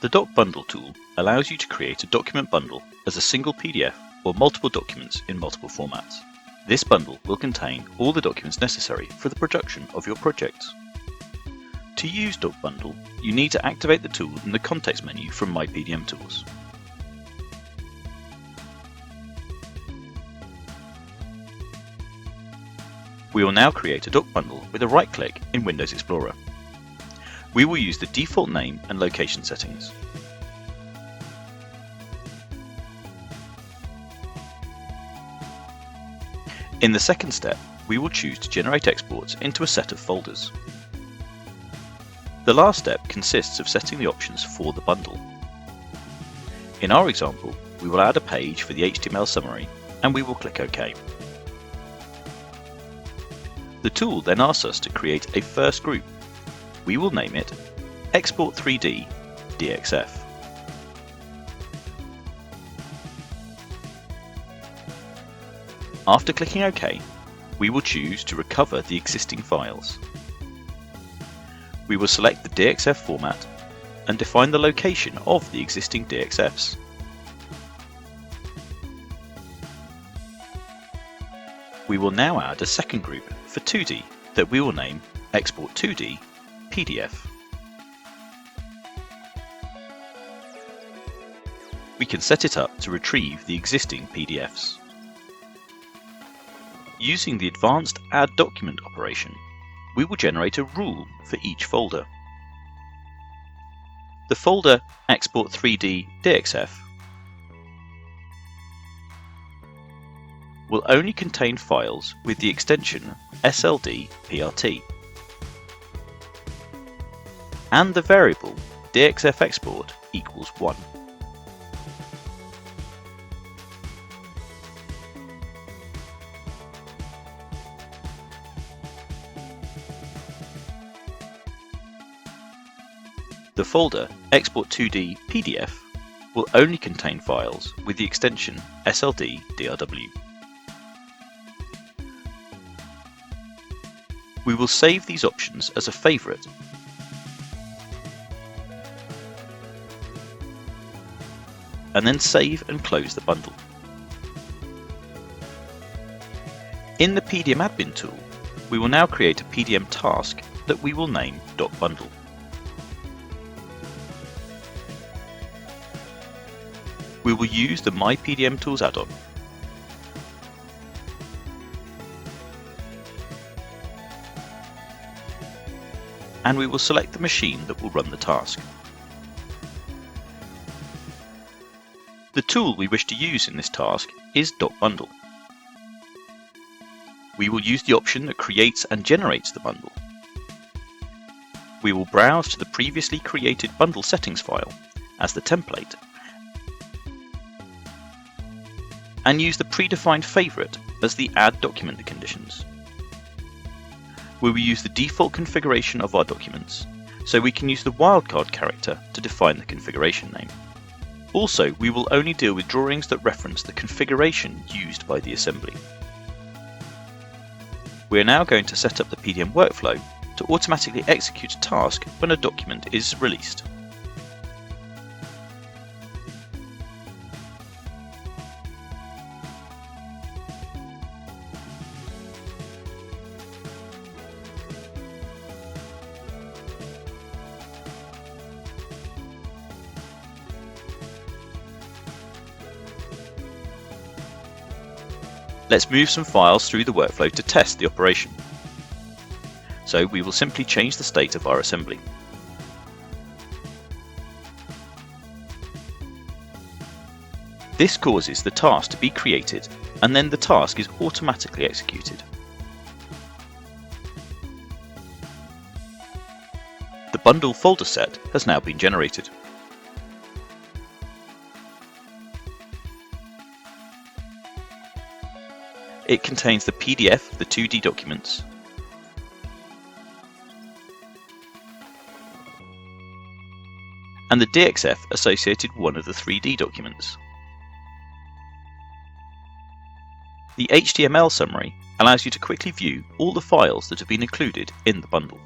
The DocBundle tool allows you to create a document bundle as a single PDF or multiple documents in multiple formats. This bundle will contain all the documents necessary for the production of your projects. To use DocBundle, you need to activate the tool in the context menu from myPDMtools. We will now create a DocBundle with a right-click in Windows Explorer. We will use the default name and location settings. In the second step, we will choose to generate exports into a set of folders. The last step consists of setting the options for the bundle. In our example, we will add a page for the HTML summary and we will click OK. The tool then asks us to create a first group. We will name it Export 3D DXF. After clicking OK, we will choose to recover the existing files. We will select the DXF format and define the location of the existing DXFs. We will now add a second group for 2D that we will name Export 2D PDF. We can set it up to retrieve the existing PDFs. Using the advanced Add Document operation, we will generate a rule for each folder. The folder Export 3D DXF will only contain files with the extension SLD-PRT, and the variable DXF export equals 1. The folder Export 2D PDF will only contain files with the extension SLD-DRW. We will save these options as a favourite and then save and close the bundle. In the PDM admin tool, we will now create a PDM task that we will name DocBundle. We will use the myPDMtools add-on. And we will select the machine that will run the task. The tool we wish to use in this task is DocBundle. We will use the option that creates and generates the bundle. We will browse to the previously created bundle settings file as the template and use the predefined favourite as the Add Document conditions. We will use the default configuration of our documents, so we can use the wildcard character to define the configuration name. Also, we will only deal with drawings that reference the configuration used by the assembly. We are now going to set up the PDM workflow to automatically execute a task when a document is released. Let's move some files through the workflow to test the operation. So we will simply change the state of our assembly. This causes the task to be created, and then the task is automatically executed. The bundle folder set has now been generated. It contains the PDF of the 2D documents, and the DXF associated one of the 3D documents. The HTML summary allows you to quickly view all the files that have been included in the bundle.